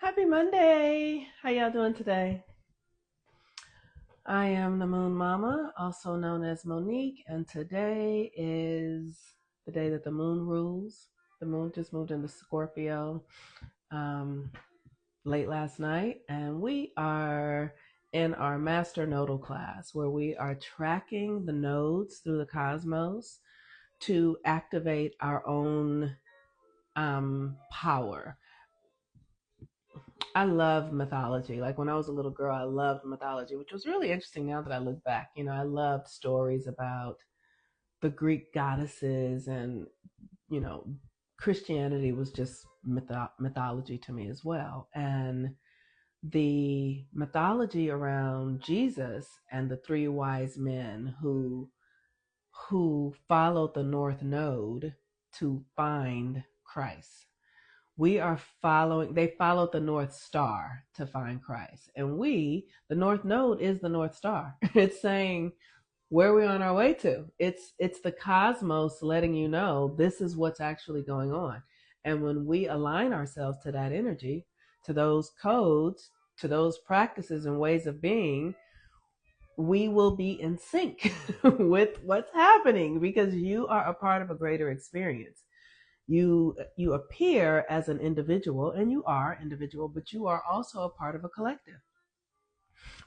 Happy Monday. How y'all doing today? I am the Moon Mama, also known as Monique, and today is the day that the moon rules. The moon just moved into Scorpio um, late last night, and we are in our Master Nodal class where we are tracking the nodes through the cosmos to activate our own power. I love mythology. Like when I was a little girl, I loved mythology, which was really interesting now that I look back. I loved stories about the Greek goddesses, and, you know, Christianity was just mythology to me as well. And the mythology around Jesus and the three wise men who followed the North Node to find Christ. They followed the North Star to find Christ. And the North Node is the North Star. It's saying where we're on our way to. It's the cosmos letting you know this is what's actually going on. And when we align ourselves to that energy, to those codes, to those practices and ways of being, we will be in sync with what's happening because you are a part of a greater experience. You appear as an individual, and you are individual, but you are also a part of a collective.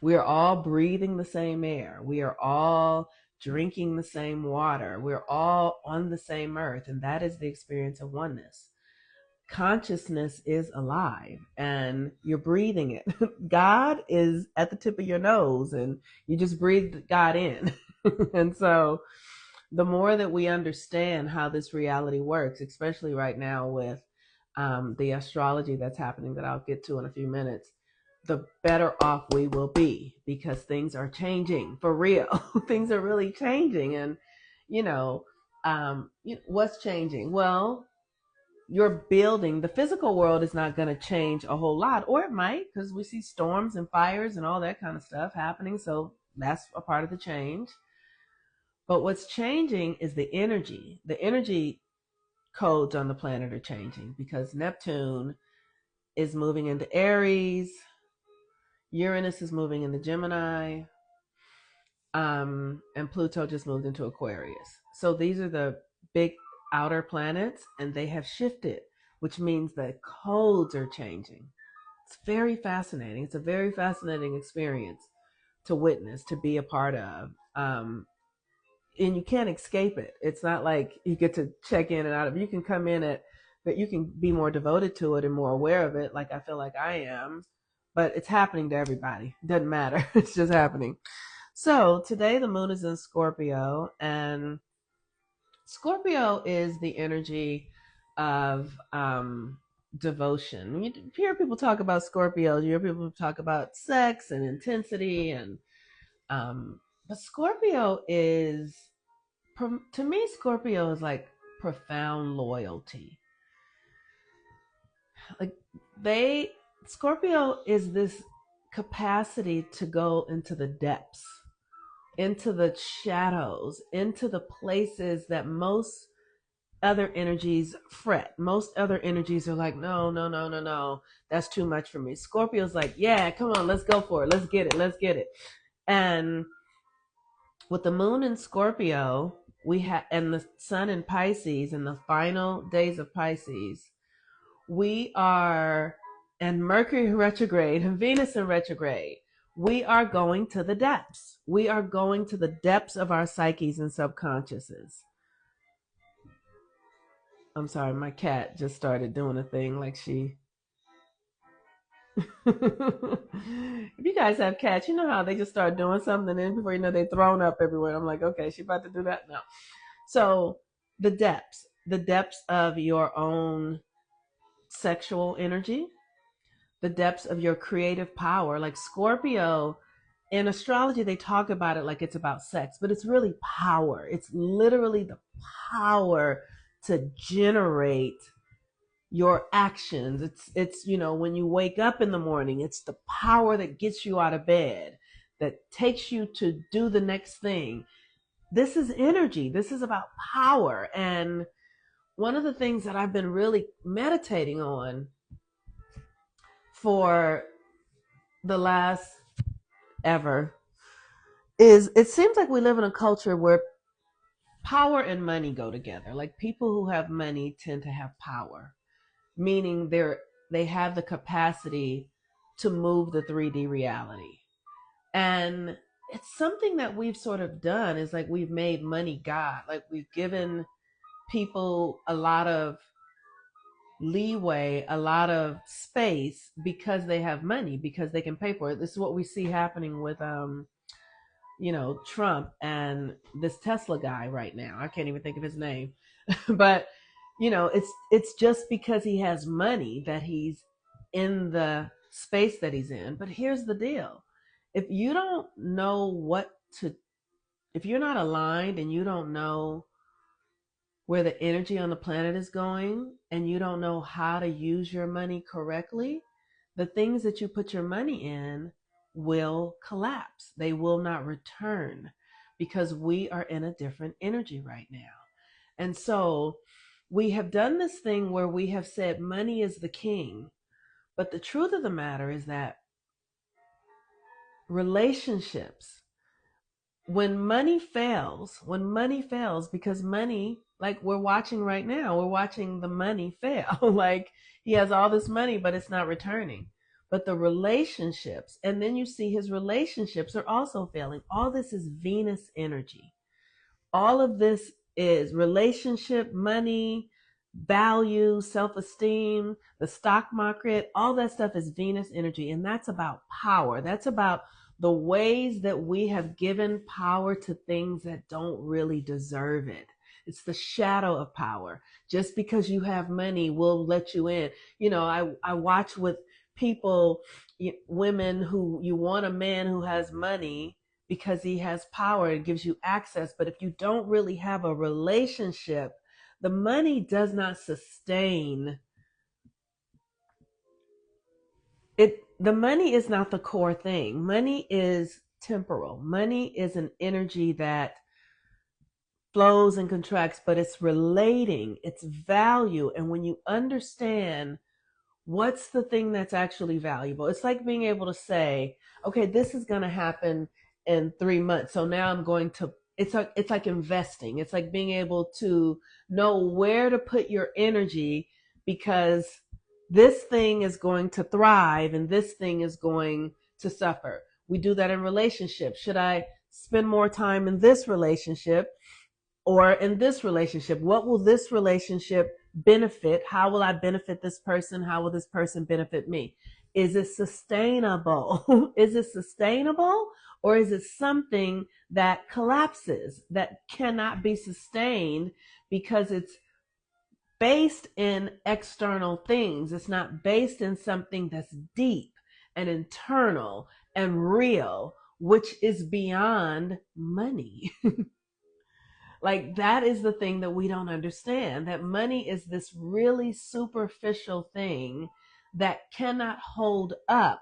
We are all breathing the same air. We are all drinking the same water. We're all on the same earth, and that is the experience of oneness. Consciousness is alive and you're breathing it. God is at the tip of your nose and you just breathe God in. And so the more that we understand how this reality works, especially right now with the astrology that's happening that I'll get to in a few minutes, the better off we will be because things are changing for real. Things are really changing. And, you know, what's changing? Well, you're building, the physical world is not going to change a whole lot, or it might, because we see storms and fires and all that kind of stuff happening. So that's a part of the change. But what's changing is the energy. The energy codes on the planet are changing because Neptune is moving into Aries, Uranus is moving into Gemini, and Pluto just moved into Aquarius. So these are the big outer planets, and they have shifted, which means that codes are changing. It's very fascinating. It's a very fascinating experience to witness, to be a part of. And you can't escape it. It's not like you get to check in and out of it. You can come in at, but you can be more devoted to it and more aware of it, like I feel like I am. But it's happening to everybody. It doesn't matter. It's just happening. So today the moon is in Scorpio, and Scorpio is the energy of devotion. You hear people talk about Scorpio. You hear people talk about sex and intensity, and but Scorpio is, to me, Scorpio is like profound loyalty. Like Scorpio is this capacity to go into the depths, into the shadows, into the places that most other energies fret. Most other energies are like, no, no, no, no, no. That's too much for me. Scorpio's like, yeah, come on, let's go for it. Let's get it. Let's get it. And with the moon in Scorpio, we have, and the sun in Pisces, in the final days of Pisces, we are, and Mercury retrograde and Venus in retrograde, we are going to the depths. We are going to the depths of our psyches and subconsciouses. I'm sorry, my cat just started doing a thing like she. If you guys have cats, you know how they just start doing something, and then before you know, they're thrown up everywhere. I'm like, okay, she about to do that now. So the depths of your own sexual energy, the depths of your creative power. Like Scorpio, in astrology, they talk about it like it's about sex, but it's really power. It's literally the power to generate your actions. It's when you wake up in the morning, it's the power that gets you out of bed, that takes you to do the next thing. This is energy. This is about power. And one of the things that I've been really meditating on for the last ever is it seems like we live in a culture where power and money go together. Like people who have money tend to have power, meaning they have the capacity to move the 3D reality. And it's something that we've sort of done is like we've made money God. Like we've given people a lot of leeway, a lot of space because they have money, because they can pay for it. This is what we see happening with Trump and this Tesla guy right now. I can't even think of his name. But it's just because he has money that he's in the space that he's in. But here's the deal. If you don't know if you're not aligned and you don't know where the energy on the planet is going and you don't know how to use your money correctly, the things that you put your money in will collapse. They will not return because we are in a different energy right now. And so we have done this thing where we have said money is the king. But the truth of the matter is that relationships, when money fails, because money, like we're watching right now, we're watching the money fail. Like he has all this money, but it's not returning. But the relationships, and then you see his relationships are also failing. All this is Venus energy. All of this is relationship, money, value, self-esteem, the stock market, all that stuff is Venus energy. And that's about power. That's about the ways that we have given power to things that don't really deserve it. It's the shadow of power. Just because you have money will let you in. I watch with people, women who you want a man who has money because he has power and gives you access. But if you don't really have a relationship, the money does not sustain it. The money is not the core thing. Money is temporal. Money is an energy that flows and contracts, but it's relating, it's value. And when you understand what's the thing that's actually valuable, it's like being able to say, okay, this is going to happen in 3 months. So now I'm going to, it's like investing. It's like being able to know where to put your energy because this thing is going to thrive and this thing is going to suffer. We do that in relationships. Should I spend more time in this relationship or in this relationship? What will this relationship benefit? How will I benefit this person? How will this person benefit me? Is it sustainable? Is it sustainable? Or is it something that collapses, that cannot be sustained because it's based in external things? It's not based in something that's deep and internal and real, which is beyond money. Like that is the thing that we don't understand, that money is this really superficial thing that cannot hold up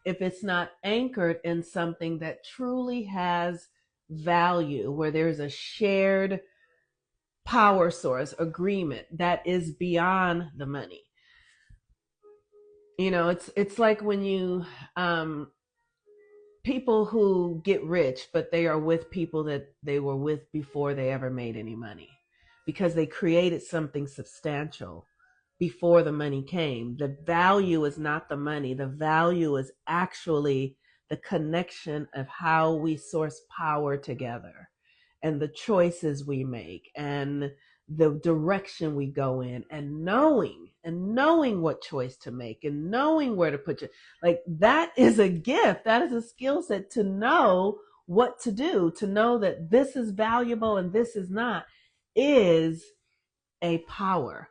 if it's not anchored in something that truly has value, where there's a shared power source agreement that is beyond the money. It's like when you people who get rich, but they are with people that they were with before they ever made any money because they created something substantial before the money came. The value is not the money. The value is actually the connection of how we source power together and the choices we make and the direction we go in, and knowing what choice to make and knowing where to put you. Like that is a gift. That is a skill set, to know what to do, to know that this is valuable and this is not, is a power.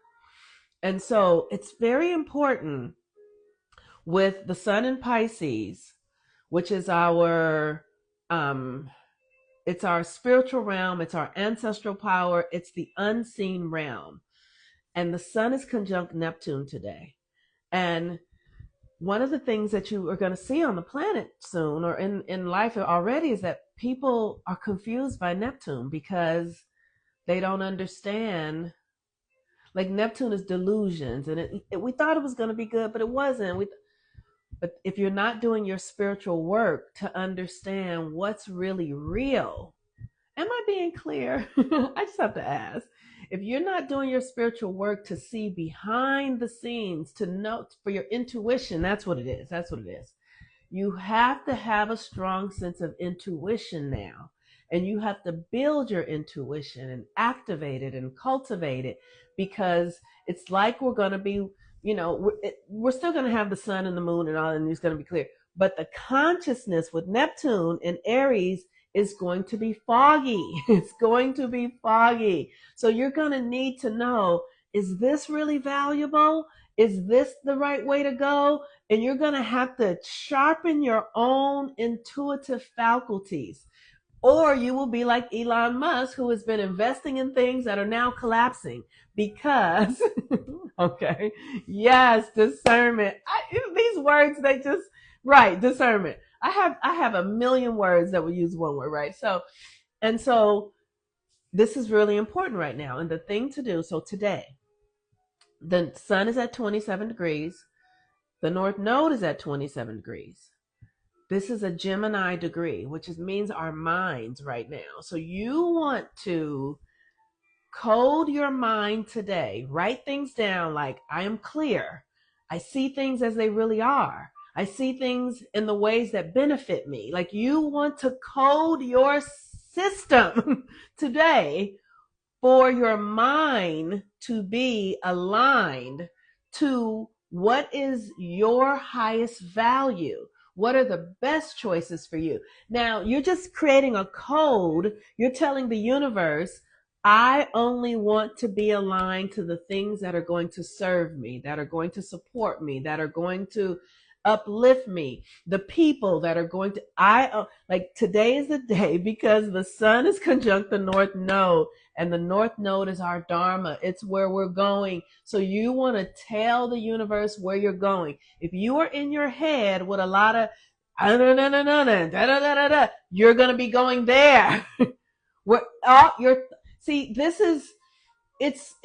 And so it's very important with the sun in Pisces, which is it's our spiritual realm, it's our ancestral power, it's the unseen realm. And the sun is conjunct Neptune today. And one of the things that you are going to see on the planet soon, or in life already, is that people are confused by Neptune because they don't understand. Like Neptune is delusions, and we thought it was going to be good, but it wasn't. But if you're not doing your spiritual work to understand what's really real, am I being clear? I just have to ask. If you're not doing your spiritual work to see behind the scenes, to know for your intuition, that's what it is. That's what it is. You have to have a strong sense of intuition now. And you have to build your intuition and activate it and cultivate it, because it's like we're going to be, we're still going to have the sun and the moon and all, and it's going to be clear. But the consciousness with Neptune and Aries is going to be foggy. It's going to be foggy. So you're going to need to know, is this really valuable? Is this the right way to go? And you're going to have to sharpen your own intuitive faculties, or you will be like Elon Musk, who has been investing in things that are now collapsing because, okay, yes, discernment. These words, they just, right, discernment. I have a million words that will use one word, right? So this is really important right now. And the thing to do, so today, the sun is at 27 degrees. The North Node is at 27 degrees. This is a Gemini degree, which means our minds right now. So you want to code your mind today. Write things down like, I am clear. I see things as they really are. I see things in the ways that benefit me. Like, you want to code your system today for your mind to be aligned to what is your highest value. What are the best choices for you? Now, you're just creating a code. You're telling the universe, I only want to be aligned to the things that are going to serve me, that are going to support me, that are going to uplift me, the people that are going to, like today is the day, because the sun is conjunct the North Node, and the North Node is our Dharma. It's where we're going. So you want to tell the universe where you're going. If you are in your head with a lot of, you're going to be going there. See, this is, it's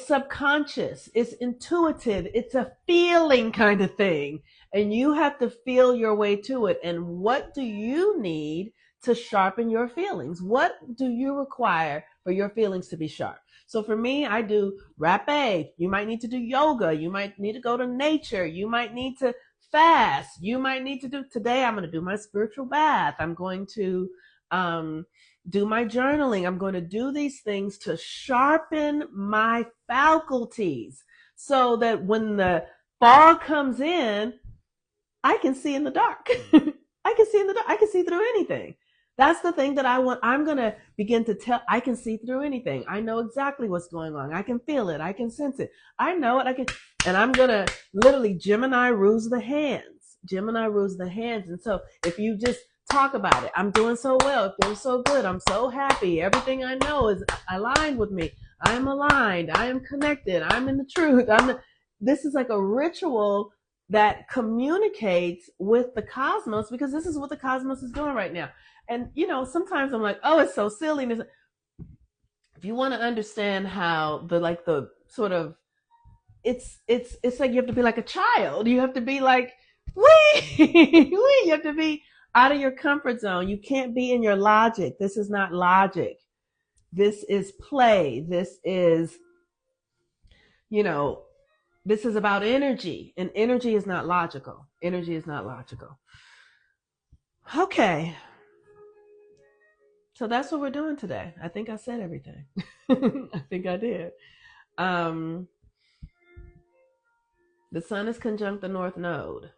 subconscious, it's intuitive, it's a feeling kind of thing, and you have to feel your way to it. And what do you need to sharpen your feelings? What do you require for your feelings to be sharp? So for me, I do rapé. You might need to do yoga. You might need to go to nature. You might need to fast. You might need to do, today I'm going to do my spiritual bath. I'm going to do my journaling. I'm going to do these things to sharpen my faculties, so that when the fog comes in, I can see in the dark. I can see in the dark. I can see through anything. That's the thing that I want. I'm going to begin to tell, I can see through anything. I know exactly what's going on. I can feel it. I can sense it. I know it. And I'm going to literally, Gemini rules the hands. Gemini rules the hands. And so if you just talk about it, I'm doing so well. It feels so good. I'm so happy. Everything I know is aligned with me. I am aligned. I am connected. I'm in the truth. This is like a ritual that communicates with the cosmos, because this is what the cosmos is doing right now. And sometimes I'm like, oh, it's so silly. If you want to understand how the sort of, it's like you have to be like a child. You have to be like, wee, wee. You have to be out of your comfort zone. You can't be in your logic. This is not logic. This is play. This is, this is about energy, and energy is not logical. Energy is not logical. Okay. So that's what we're doing today. I think I said everything. I think I did. The sun is conjunct the North Node.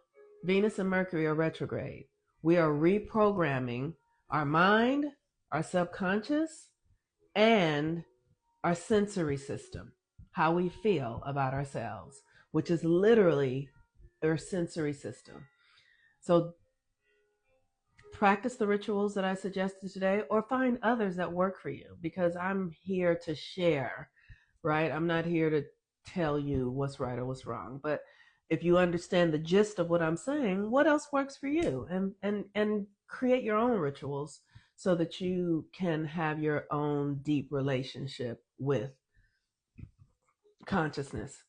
Venus and Mercury are retrograde. We are reprogramming our mind, our subconscious, and our sensory system, how we feel about ourselves, which is literally our sensory system. So practice the rituals that I suggested today, or find others that work for you, because I'm here to share, right? I'm not here to tell you what's right or what's wrong, but if you understand the gist of what I'm saying, what else works for you? And create your own rituals so that you can have your own deep relationship with consciousness.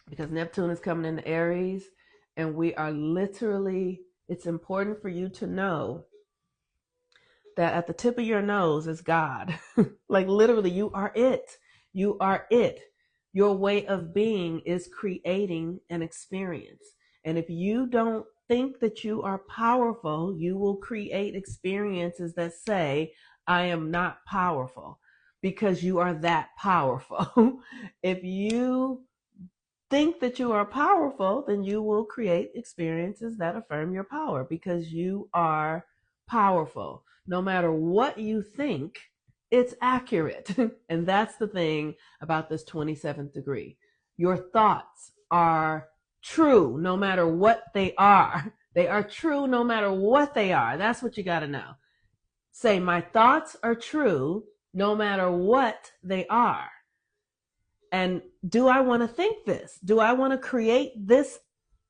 Because Neptune is coming into Aries, And we are literally, it's important for you to know that at the tip of your nose is God. Like literally, you are it. You are it. Your way of being is creating an experience. And if you don't think that you are powerful, you will create experiences that say, I am not powerful, because you are that powerful. If you think that you are powerful, then you will create experiences that affirm your power, because you are powerful. No matter what you think, it's accurate. And that's the thing about this 27th degree. Your thoughts are true no matter what they are. They are true no matter what they are. That's what you got to know. Say, my thoughts are true no matter what they are. And do I want to think this? Do I want to create this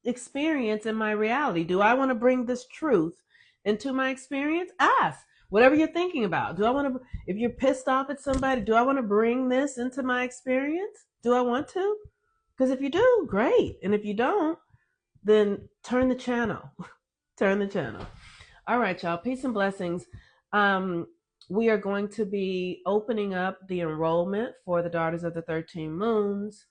experience in my reality? Do I want to bring this truth into my experience? Ask whatever you're thinking about. Do I want to, if you're pissed off at somebody, do I want to bring this into my experience? Do I want to? Because if you do, great. And if you don't, then turn the channel. Turn the channel. All right, y'all. Peace and blessings. We are going to be opening up the enrollment for the Daughters of the 13 Moons.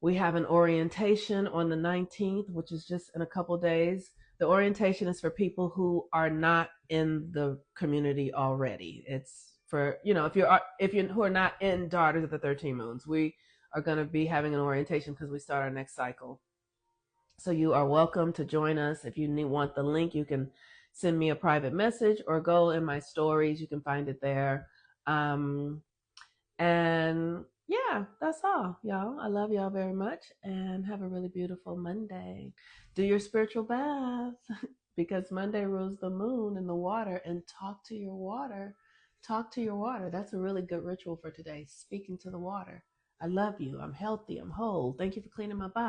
We have an orientation on the 19th, which is just in a couple days. The orientation is for people who are not in the community already. It's for, if you who are not in Daughters of the 13 Moons. We are going to be having an orientation because we start our next cycle. So you are welcome to join us. If you want the link, you can send me a private message or go in my stories. You can find it there. And yeah, that's all, y'all. I love y'all very much and have a really beautiful Monday. Do your spiritual bath because Monday rules the moon and the water, and talk to your water. Talk to your water. That's a really good ritual for today. Speaking to the water. I love you. I'm healthy. I'm whole. Thank you for cleaning my body.